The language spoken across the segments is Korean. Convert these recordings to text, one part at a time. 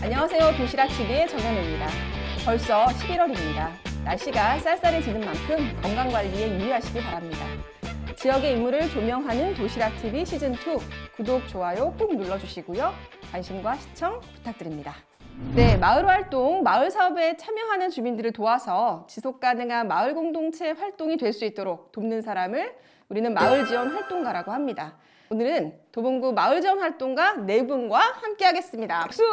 안녕하세요. 도시락TV의 정현우입니다. 벌써 11월입니다. 날씨가 쌀쌀해지는 만큼 건강관리에 유의하시기 바랍니다. 지역의 인물을 조명하는 도시락TV 시즌2 구독, 좋아요 꼭 눌러주시고요. 관심과 시청 부탁드립니다. 네, 마을활동, 마을사업에 참여하는 주민들을 도와서 지속가능한 마을 공동체 활동이 될 수 있도록 돕는 사람을 우리는 마을지원활동가라고 합니다. 오늘은 도봉구 마을지원활동가 4분과 함께 하겠습니다. 박수!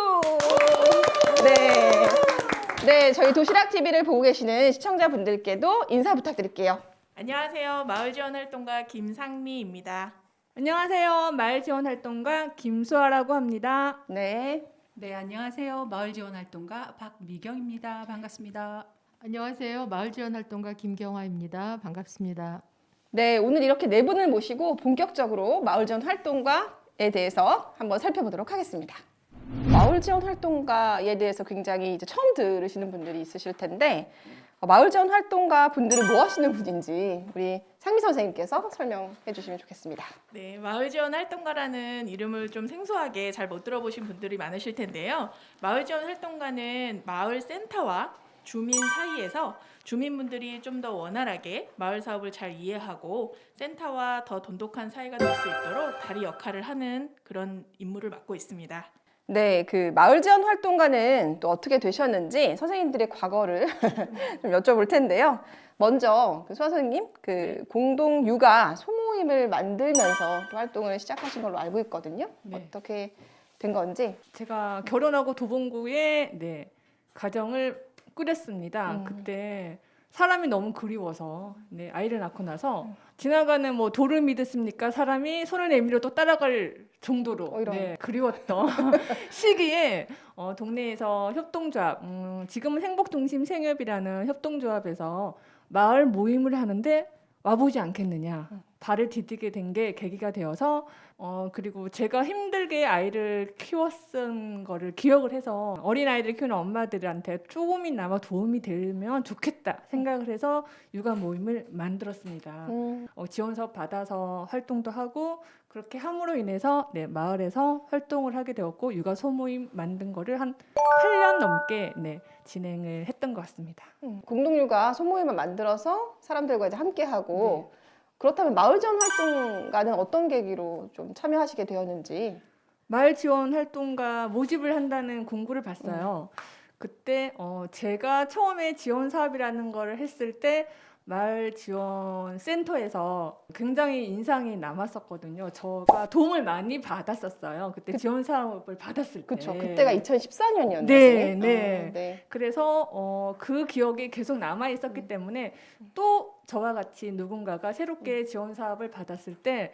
네, 저희 도시락TV를 보고 계시는 시청자분들께도 인사 부탁드릴게요. 안녕하세요. 마을지원활동가 김상미입니다. 안녕하세요. 마을지원활동가 김수아라고 합니다. 네, 안녕하세요. 마을지원활동가 박미경입니다. 반갑습니다. 안녕하세요. 마을지원활동가 김경화입니다. 반갑습니다. 네, 오늘 이렇게 4분을 모시고 본격적으로 마을지원활동가에 대해서 한번 살펴보도록 하겠습니다. 마을지원활동가에 대해서 굉장히 이제 처음 들으시는 분들이 있으실 텐데 마을지원활동가 분들은 뭐 하시는 분인지 우리 상미 선생님께서 설명해 주시면 좋겠습니다. 네, 마을지원활동가라는 이름을 좀 생소하게 잘 못 들어보신 분들이 많으실 텐데요. 마을지원활동가는 마을센터와 주민 사이에서 주민분들이 좀 더 원활하게 마을 사업을 잘 이해하고 센터와 더 돈독한 사이가 될 수 있도록 다리 역할을 하는 그런 임무를 맡고 있습니다. 네, 그 마을지원활동가는 또 어떻게 되셨는지 선생님들의 과거를 좀 여쭤볼 텐데요. 먼저 수아 선생님, 그 공동 육아 소모임을 만들면서 또 활동을 시작하신 걸로 알고 있거든요. 네. 어떻게 된 건지. 제가 결혼하고 도봉구에 가정을 꾸렸습니다. 음. 그때 사람이 너무 그리워서 아이를 낳고 나서 지나가는 뭐 돌을 믿었습니까? 사람이 손을 내밀어도 따라갈 정도로 이런. 그리웠던 시기에 동네에서 협동조합, 지금은 행복중심생협이라는 협동조합에서 마을 모임을 하는데 와보지 않겠느냐. 발을 디디게 된 게 계기가 되어서 그리고 제가 힘들게 아이를 키웠은 거를 기억을 해서 어린 아이들 키우는 엄마들한테 조금이나마 도움이 되면 좋겠다 생각을 해서 육아 모임을 만들었습니다. 지원 사업 받아서 활동도 하고 그렇게 함으로 인해서 마을에서 활동을 하게 되었고 육아 소모임 만든 거를 한 8년 넘게 진행을 했던 것 같습니다. 공동육아 소모임을 만들어서 사람들과 이제 함께 하고 그렇다면 마을지원 활동가는 어떤 계기로 좀 참여하시게 되었는지. 마을 지원 활동가 모집을 한다는 공고를 봤어요. 그때 제가 처음에 지원 사업이라는 걸 했을 때 마을 지원 센터에서 굉장히 인상이 남았었거든요. 제가 도움을 많이 받았었어요. 그때 지원 사업을 받았을 때. 그렇죠. 그때가 2014년이었나요? 네. 그래서 그 기억이 계속 남아 있었기 때문에 또 저와 같이 누군가가 새롭게 지원 사업을 받았을 때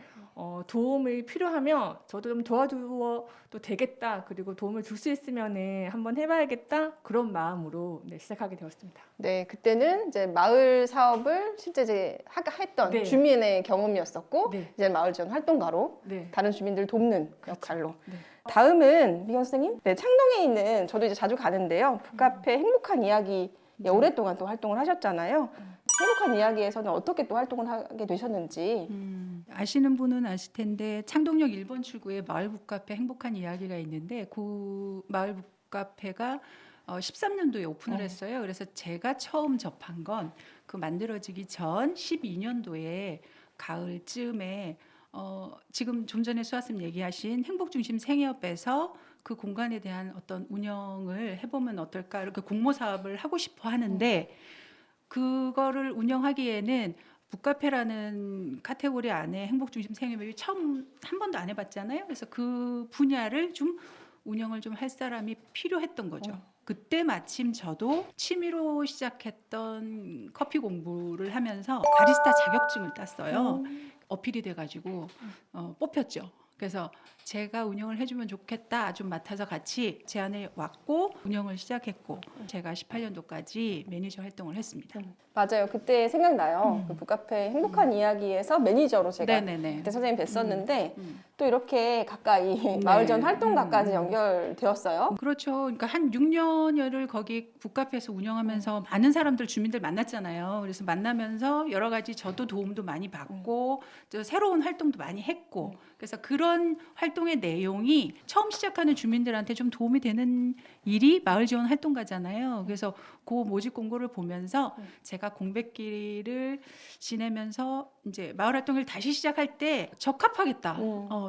도움이 필요하면 저도 좀 도와줘도 되겠다. 그리고 도움을 줄 수 있으면 한번 해봐야겠다. 그런 마음으로 시작하게 되었습니다. 네, 그때는 이제 마을 사업을 실제 이제 했던 주민의 경험이었었고 이제 마을 지원 활동가로 다른 주민들 돕는 역할로. 다음은 미경 선생님, 창동에 있는 저도 이제 자주 가는데요. 북카페 행복한 이야기 오랫동안 또 활동을 하셨잖아요. 행복한 이야기에서는 어떻게 또 활동을 하게 되셨는지. 아시는 분은 아실 텐데 창동역 1번 출구에 마을 북카페 행복한 이야기가 있는데 그 마을 북카페가 13년도에 오픈을 했어요. 그래서 제가 처음 접한 건 그 만들어지기 전 12년도에 가을쯤에 지금 좀 전에 수아쌤 얘기하신 행복중심 생협에서 그 공간에 대한 어떤 운영을 해보면 어떨까 이렇게 공모 사업을 하고 싶어 하는데 그거를 운영하기에는 북카페라는 카테고리 안에 행복중심 생협이 처음 한 번도 안 해봤잖아요. 그래서 그 분야를 좀 운영을 좀 할 사람이 필요했던 거죠. 그때 마침 저도 취미로 시작했던 커피 공부를 하면서 바리스타 자격증을 땄어요. 어필이 돼가지고 뽑혔죠. 그래서 제가 운영을 해주면 좋겠다 좀 맡아서 같이 제안을 왔고 운영을 시작했고 제가 18년도까지 매니저 활동을 했습니다. 맞아요. 그때 생각나요. 그 북카페 행복한 이야기에서 매니저로 제가 그때 선생님 뵀었는데 또 이렇게 가까이 마을지원 활동가까지 연결되었어요. 그렇죠. 그러니까 한 6년여를 거기 북카페에서 운영하면서 많은 사람들 주민들 만났잖아요. 그래서 만나면서 여러 가지 저도 도움도 많이 받고 또 새로운 활동도 많이 했고 그래서 그런 이런 활동의 내용이 처음 시작하는 주민들한테 좀 도움이 되는 일이 마을 지원 활동가잖아요. 그래서 그 모집 공고를 보면서 제가 공백기를 지내면서 이제 마을 활동을 다시 시작할 때 적합하겠다,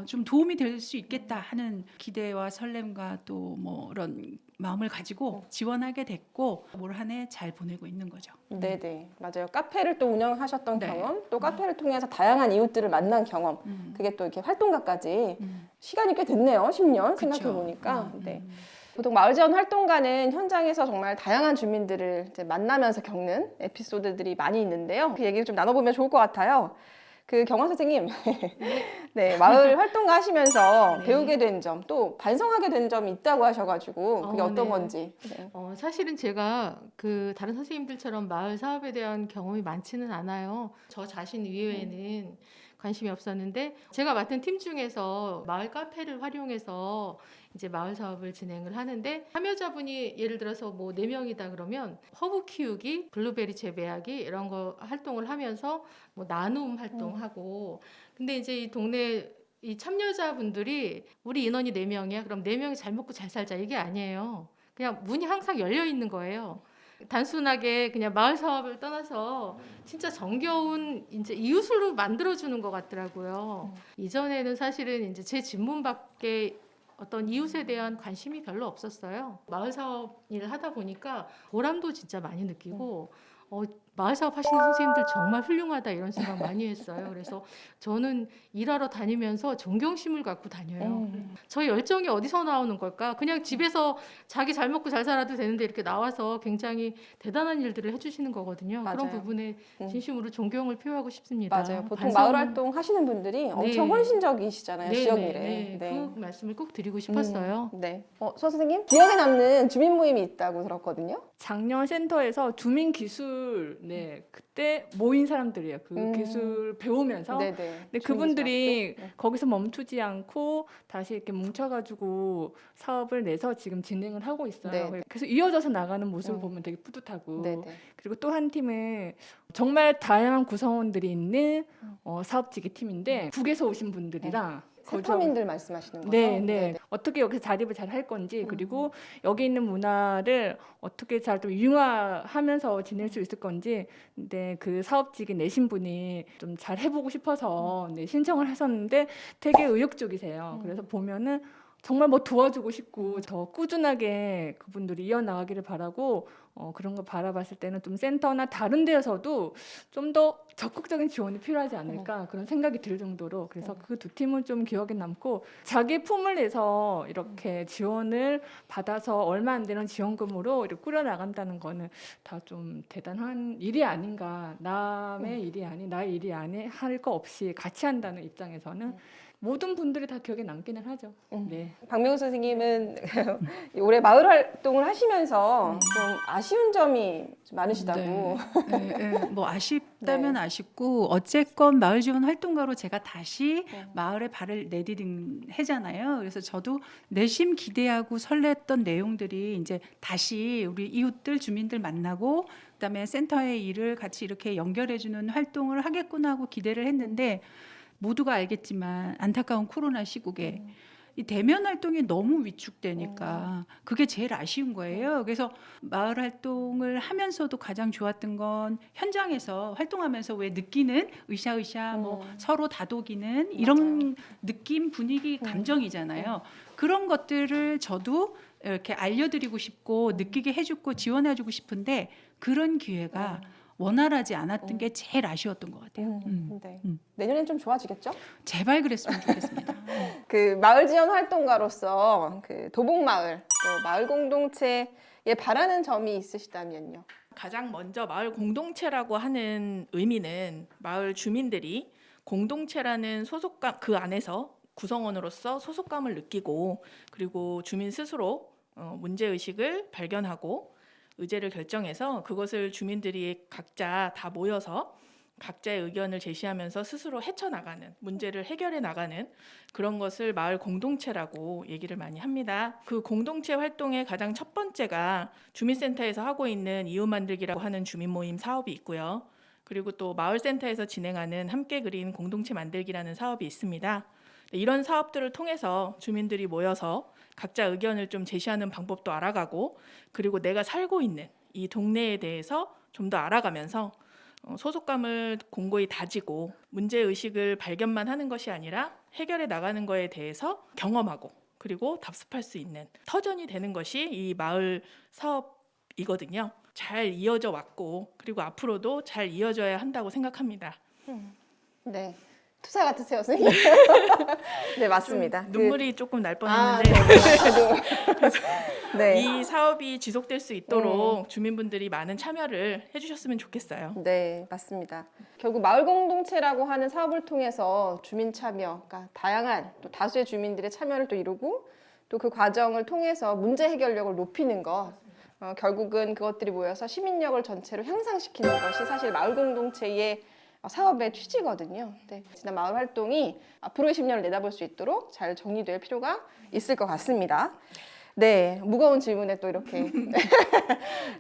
좀 도움이 될 수 있겠다 하는 기대와 설렘과 또 뭐 이런 마음을 가지고 지원하게 됐고 올 한 해 잘 보내고 있는 거죠. 네네, 맞아요. 카페를 또 운영하셨던 네. 경험, 또 카페를 통해서 다양한 이웃들을 만난 경험, 그게 또 이렇게 활동가까지 시간이 꽤 됐네요. 10년 생각해 보니까. 네. 보통 마을 지원 활동가는 현장에서 정말 다양한 주민들을 이제 만나면서 겪는 에피소드들이 많이 있는데요. 그 얘기를 좀 나눠보면 좋을 것 같아요. 그 경화 선생님, 네, 마을 활동가 하시면서 네. 배우게 된 점, 또 반성하게 된 점이 있다고 하셔가지고 그게 어떤 네. 건지. 네. 사실은 제가 그 다른 선생님들처럼 마을 사업에 대한 경험이 많지는 않아요. 저 자신 이외에는 관심이 없었는데 제가 맡은 팀 중에서 마을 카페를 활용해서 이제 마을 사업을 진행을 하는데 참여자분이 예를 들어서 뭐 4명이다 그러면 허브 키우기, 블루베리 재배하기 이런 거 활동을 하면서 뭐 나눔 활동하고 근데 이제 이 동네 이 참여자분들이 우리 인원이 4명이야. 그럼 4명이 잘 먹고 잘 살자 이게 아니에요. 그냥 문이 항상 열려 있는 거예요. 단순하게 그냥 마을 사업을 떠나서 진짜 정겨운 이제 이웃으로 만들어주는 것 같더라고요. 이전에는 사실은 이제 제 집문 밖에 어떤 이웃에 대한 관심이 별로 없었어요. 마을 사업 일을 하다 보니까 보람도 진짜 많이 느끼고 마을 사업 하시는 선생님들 정말 훌륭하다 이런 생각 많이 했어요. 그래서 저는 일하러 다니면서 존경심을 갖고 다녀요. 저 열정이 어디서 나오는 걸까? 그냥 집에서 자기 잘 먹고 잘 살아도 되는데 이렇게 나와서 굉장히 대단한 일들을 해주시는 거거든요. 그런 맞아요. 부분에 진심으로 존경을 표하고 싶습니다. 맞아요. 보통 반성- 마을 활동 하시는 분들이 엄청 네. 헌신적이시잖아요. 네, 지역 네, 일에. 네. 그 말씀을 꼭 드리고 싶었어요. 네. 서 선생님, 기억에 남는 주민 모임이 있다고 들었거든요. 작년 센터에서 주민 기술 그때 모인 사람들이에요. 그 기술 배우면서 네네. 근데 그분들이 거기서 멈추지 않고 다시 이렇게 뭉쳐가지고 사업을 내서 지금 진행을 하고 있어요. 네. 그래서 이어져서 나가는 모습을 보면 되게 뿌듯하고 네네. 그리고 또 한 팀은 정말 다양한 구성원들이 있는 사업지기 팀인데 북에서 오신 분들이랑 세터민들 말씀하시는 거죠? 네. 어떻게 여기서 자립을 잘 할 건지 그리고 여기 있는 문화를 어떻게 잘 좀 융화하면서 지낼 수 있을 건지 근데 그 사업직이 내신 분이 좀 잘 해보고 싶어서 신청을 하셨는데 되게 의욕적이세요. 그래서 보면은 정말 뭐 도와주고 싶고 더 꾸준하게 그분들이 이어나가기를 바라고 그런 거 바라봤을 때는 좀 센터나 다른 데에서도 좀 더 적극적인 지원이 필요하지 않을까 그런 생각이 들 정도로 그래서 그 두 팀은 좀 기억에 남고 자기 품을 내서 이렇게 지원을 받아서 얼마 안 되는 지원금으로 이렇게 꾸려 나간다는 거는 다 좀 대단한 일이 아닌가 남의 일이 아닌 나의 일이 아니 할 거 없이 같이 한다는 입장에서는 모든 분들이 다 기억에 남기는 하죠. 네. 박명우 선생님은 올해 마을 활동을 하시면서 좀 아쉬운 점이 좀 많으시다고. 뭐 아쉽다면 네. 아쉽고 어쨌건 마을 지원 활동가로 제가 다시 네. 마을에 발을 내디딘 해잖아요. 그래서 저도 내심 기대하고 설렜던 내용들이 이제 다시 우리 이웃들 주민들 만나고 그다음에 센터의 일을 같이 이렇게 연결해주는 활동을 하겠구나 하고 기대를 했는데 모두가 알겠지만 안타까운 코로나 시국에 이 대면 활동이 너무 위축되니까 그게 제일 아쉬운 거예요. 그래서 마을 활동을 하면서도 가장 좋았던 건 현장에서 활동하면서 왜 느끼는 으쌰으쌰 뭐 서로 다독이는 이런 느낌, 분위기, 감정이잖아요. 그런 것들을 저도 이렇게 알려드리고 싶고 느끼게 해주고 지원해주고 싶은데 그런 기회가 원활하지 않았던 게 제일 아쉬웠던 것 같아요. 네. 내년엔 좀 좋아지겠죠? 제발 그랬으면 좋겠습니다. 그 마을 지원 활동가로서 그 도봉마을 또 마을 공동체에 바라는 점이 있으시다면요. 가장 먼저 마을 공동체라고 하는 의미는 마을 주민들이 공동체라는 소속감 그 안에서 구성원으로서 소속감을 느끼고 그리고 주민 스스로 문제 의식을 발견하고 의제를 결정해서 그것을 주민들이 각자 다 모여서 각자의 의견을 제시하면서 스스로 헤쳐나가는 문제를 해결해 나가는 그런 것을 마을 공동체라고 얘기를 많이 합니다. 그 공동체 활동의 가장 첫 번째가 주민센터에서 하고 있는 이웃 만들기라고 하는 주민 모임 사업이 있고요. 그리고 또 마을센터에서 진행하는 함께 그린 공동체 만들기라는 사업이 있습니다. 이런 사업들을 통해서 주민들이 모여서 각자 의견을 좀 제시하는 방법도 알아가고 그리고 내가 살고 있는 이 동네에 대해서 좀 더 알아가면서 소속감을 공고히 다지고 문제의식을 발견만 하는 것이 아니라 해결해 나가는 거에 대해서 경험하고 그리고 답습할 수 있는 터전이 되는 것이 이 마을 사업이거든요. 잘 이어져 왔고 그리고 앞으로도 잘 이어져야 한다고 생각합니다. 네. 투사 같으세요, 선생님? 네, 맞습니다. 눈물이 조금 날 아, 뻔했는데 네, 저도. 네. 이 사업이 지속될 수 있도록 주민분들이 많은 참여를 해주셨으면 좋겠어요. 네, 맞습니다. 결국 마을 공동체라고 하는 사업을 통해서 주민 참여, 그러니까 다양한 또 다수의 주민들의 참여를 또 이루고 또 그 과정을 통해서 문제 해결력을 높이는 것, 결국은 그것들이 모여서 시민력을 전체로 향상시키는 것이 사실 마을 공동체의 사업의 취지거든요. 네, 지난 마을 활동이 앞으로의 10년을 내다볼 수 있도록 잘 정리될 필요가 있을 것 같습니다. 네, 무거운 질문에 또 이렇게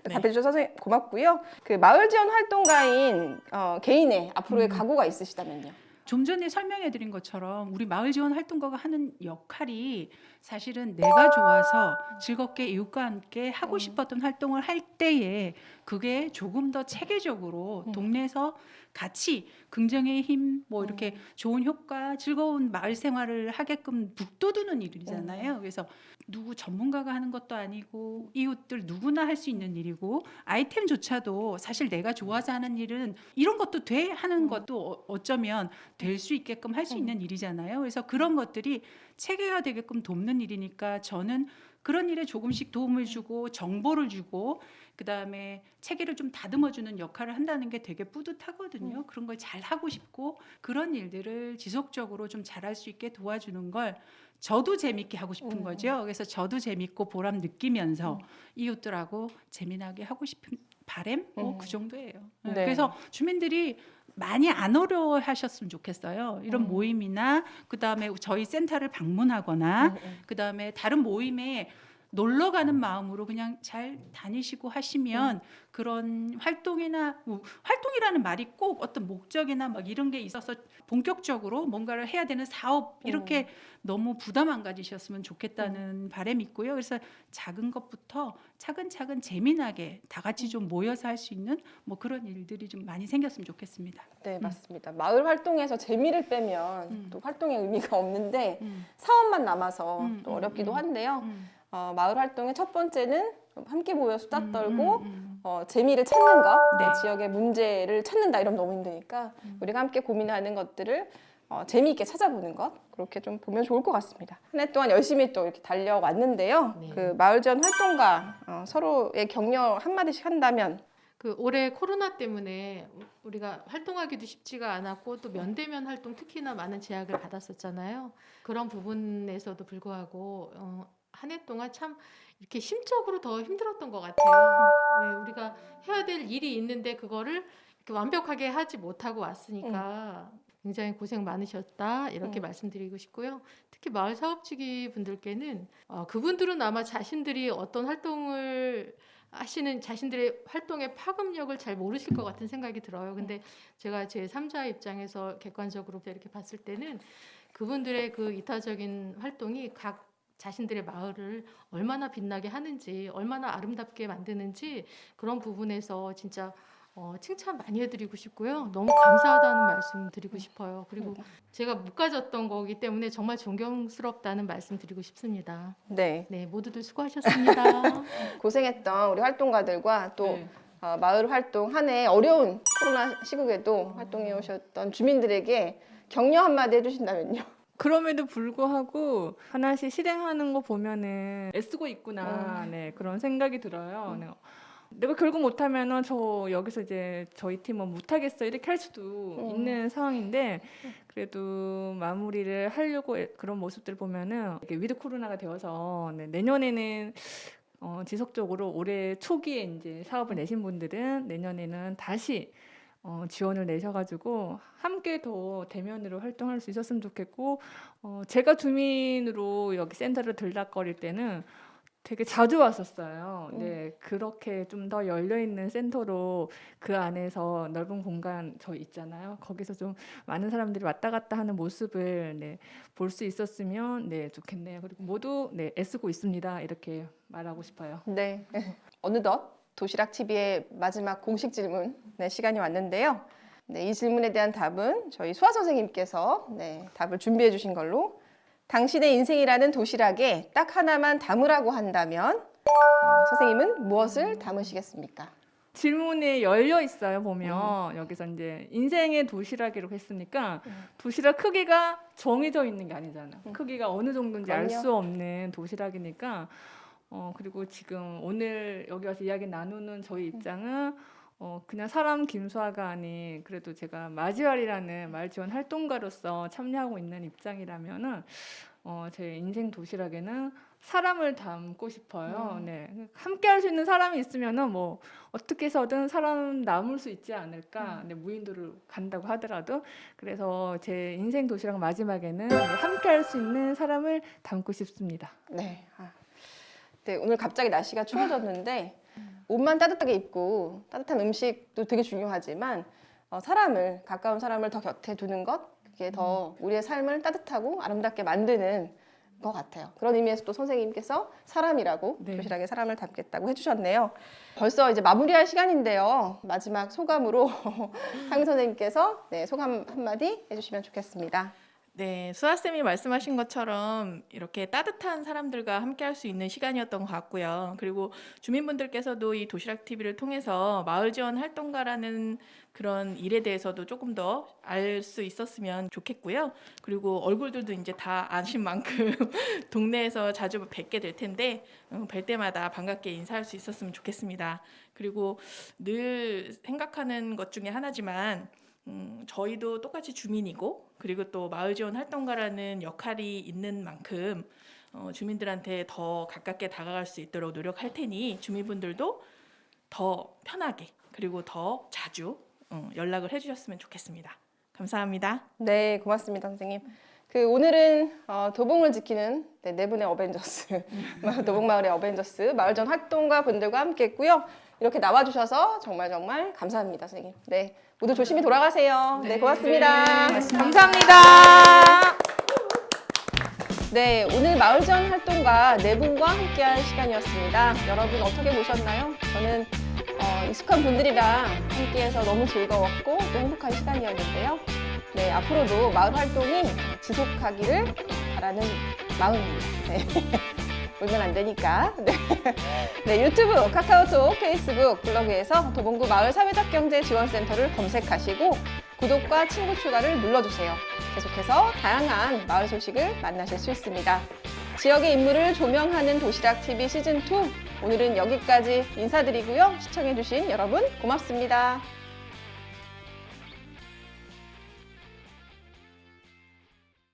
답해주셔서 선생님 고맙고요. 그 마을 지원 활동가인 개인의 앞으로의 각오가 있으시다면요. 좀 전에 설명해드린 것처럼 우리 마을 지원 활동가가 하는 역할이 사실은 내가 좋아서 즐겁게 이웃과 함께 하고 싶었던 활동을 할 때에 그게 조금 더 체계적으로 동네에서 같이 긍정의 힘, 뭐 이렇게 좋은 효과, 즐거운 마을 생활을 하게끔 북돋우는 일이잖아요. 그래서 누구 전문가가 하는 것도 아니고 이웃들 누구나 할 수 있는 일이고 아이템조차도 사실 내가 좋아서 하는 일은 이런 것도 돼 하는 것도 어쩌면 될 수 있게끔 할 수 있는 일이잖아요. 그래서 그런 것들이 체계화 되게끔 돕는 일이니까 저는 그런 일에 조금씩 도움을 주고 정보를 주고 그다음에 체계를 좀 다듬어주는 역할을 한다는 게 되게 뿌듯하거든요. 그런 걸 잘 하고 싶고 그런 일들을 지속적으로 좀 잘할 수 있게 도와주는 걸 저도 재밌게 하고 싶은 거죠. 그래서 저도 재밌고 보람 느끼면서 이웃들하고 재미나게 하고 싶은 바람 그 정도예요. 네. 그래서 주민들이 많이 안 어려워하셨으면 좋겠어요. 이런 모임이나 그다음에 저희 센터를 방문하거나 그다음에 다른 모임에 놀러 가는 마음으로 그냥 잘 다니시고 하시면 그런 활동이라는 말이 꼭 어떤 목적이나 막 이런 게 있어서 본격적으로 뭔가를 해야 되는 사업 이렇게 너무 부담 안 가지셨으면 좋겠다는 바람이 있고요. 그래서 작은 것부터 차근차근 재미나게 다 같이 좀 모여서 할 수 있는 뭐 그런 일들이 좀 많이 생겼으면 좋겠습니다. 네, 맞습니다. 마을 활동에서 재미를 빼면 또 활동의 의미가 없는데 사업만 남아서 또 어렵기도 한데요. 마을 활동의 첫 번째는 함께 모여 수다 떨고 재미를 찾는 것, 네. 지역의 문제를 찾는다 이러면 너무 힘드니까 우리가 함께 고민하는 것들을 재미있게 찾아보는 것 그렇게 좀 보면 좋을 것 같습니다. 한 해 동안 열심히 또 이렇게 달려왔는데요. 네. 그 마을 지원 활동가 서로의 격려 한마디씩 한다면 그 올해 코로나 때문에 우리가 활동하기도 쉽지가 않았고 또 면대면 활동 특히나 많은 제약을 받았었잖아요. 그런 부분에서도 불구하고 한 해 동안 참 이렇게 심적으로 더 힘들었던 것 같아요. 왜 우리가 해야 될 일이 있는데 그거를 이렇게 완벽하게 하지 못하고 왔으니까 굉장히 고생 많으셨다 이렇게 말씀드리고 싶고요. 특히 마을 사업주기 분들께는 그분들은 아마 자신들이 어떤 활동을 하시는 자신들의 활동의 파급력을 잘 모르실 것 같은 생각이 들어요. 근데 제가 제 3자 입장에서 객관적으로 이렇게 봤을 때는 그분들의 그 이타적인 활동이 각 자신들의 마을을 얼마나 빛나게 하는지, 얼마나 아름답게 만드는지 그런 부분에서 진짜 칭찬 많이 해드리고 싶고요. 너무 감사하다는 말씀 드리고 싶어요. 그리고 제가 못 가졌던 거기 때문에 정말 존경스럽다는 말씀 드리고 싶습니다. 네, 네, 모두들 수고하셨습니다. 고생했던 우리 활동가들과 또 네. 마을 활동 한 해 어려운 코로나 시국에도 활동해 오셨던 주민들에게 격려 한마디 해주신다면요. 그럼에도 불구하고 하나씩 실행하는 거 보면은 애쓰고 있구나. 네, 그런 생각이 들어요. 네. 내가 결국 못하면은 저 여기서 이제 저희 팀은 못하겠어 이렇게 할 수도 있는 상황인데 그래도 마무리를 하려고 그런 모습들 보면은 이렇게 위드 코로나가 되어서 네, 내년에는 지속적으로 올해 초기에 이제 사업을 내신 분들은 내년에는 다시 지원을 내셔가지고 함께 더 대면으로 활동할 수 있었으면 좋겠고 제가 주민으로 여기 센터를 들락거릴 때는 되게 자주 왔었어요. 네, 그렇게 좀 더 열려 있는 센터로 그 안에서 넓은 공간 저 있잖아요. 거기서 좀 많은 사람들이 왔다 갔다 하는 모습을 네, 볼 수 있었으면 네, 좋겠네요. 그리고 모두 네, 애쓰고 있습니다. 이렇게 말하고 싶어요. 네. 어느덧 도시락 TV의 마지막 공식 질문 네, 시간이 왔는데요. 네, 이 질문에 대한 답은 저희 수아 선생님께서 네, 답을 준비해 주신 걸로 당신의 인생이라는 도시락에 딱 하나만 담으라고 한다면 선생님은 무엇을 담으시겠습니까? 질문이 열려 있어요. 보면 여기서 이제 인생의 도시락이라고 했으니까 도시락 크기가 정해져 있는 게 아니잖아. 크기가 어느 정도인지 알 그럼요. 수 없는 도시락이니까 그리고 지금 오늘 여기 와서 이야기 나누는 저희 입장은 그냥 사람 김수아가 아닌 그래도 제가 마지활이라는 마을 지원 활동가로서 참여하고 있는 입장이라면은 제 인생 도시락에는 사람을 담고 싶어요. 네, 함께 할 수 있는 사람이 있으면은 뭐 어떻게 해서든 사람 남을 수 있지 않을까. 네, 무인도를 간다고 하더라도 그래서 제 인생 도시락 마지막에는 함께 할 수 있는 사람을 담고 싶습니다. 네. 네, 오늘 갑자기 날씨가 추워졌는데 옷만 따뜻하게 입고 따뜻한 음식도 되게 중요하지만 가까운 사람을 더 곁에 두는 것 그게 더 우리의 삶을 따뜻하고 아름답게 만드는 것 같아요. 그런 의미에서 또 선생님께서 사람이라고 네. 도시락에 사람을 담겠다고 해주셨네요. 벌써 이제 마무리할 시간인데요. 마지막 소감으로 황 선생님께서 네, 소감 한마디 해주시면 좋겠습니다. 네, 수아쌤이 말씀하신 것처럼 이렇게 따뜻한 사람들과 함께 할 수 있는 시간이었던 것 같고요. 그리고 주민분들께서도 이 도시락 TV를 통해서 마을 지원 활동가라는 그런 일에 대해서도 조금 더 알 수 있었으면 좋겠고요. 그리고 얼굴들도 이제 다 아신 만큼 동네에서 자주 뵙게 될 텐데 뵐 때마다 반갑게 인사할 수 있었으면 좋겠습니다. 그리고 늘 생각하는 것 중에 하나지만 저희도 똑같이 주민이고 그리고 또 마을 지원 활동가라는 역할이 있는 만큼 주민들한테 더 가깝게 다가갈 수 있도록 노력할 테니 주민분들도 더 편하게 그리고 더 자주 연락을 해주셨으면 좋겠습니다. 감사합니다. 네, 고맙습니다, 선생님. 오늘은 도봉을 지키는 네 분의 어벤져스, 도봉마을의 어벤져스, 마을전 활동가 분들과 함께했고요. 이렇게 나와주셔서 정말 감사합니다, 선생님. 네, 모두 조심히 돌아가세요. 네, 고맙습니다. 감사합니다. 네, 오늘 마을전 활동가 네 분과 함께한 시간이었습니다. 여러분 어떻게 보셨나요? 저는 익숙한 분들이랑 함께해서 너무 즐거웠고 또 행복한 시간이었는데요. 네, 앞으로도 마을 활동이 지속하기를 바라는 마음입니다. 네. 울면 안 되니까. 네. 네, 유튜브, 카카오톡, 페이스북, 블로그에서 도봉구 마을사회적경제지원센터를 검색하시고 구독과 친구 추가를 눌러주세요. 계속해서 다양한 마을 소식을 만나실 수 있습니다. 지역의 인물을 조명하는 도시락TV 시즌2 오늘은 여기까지 인사드리고요. 시청해주신 여러분 고맙습니다.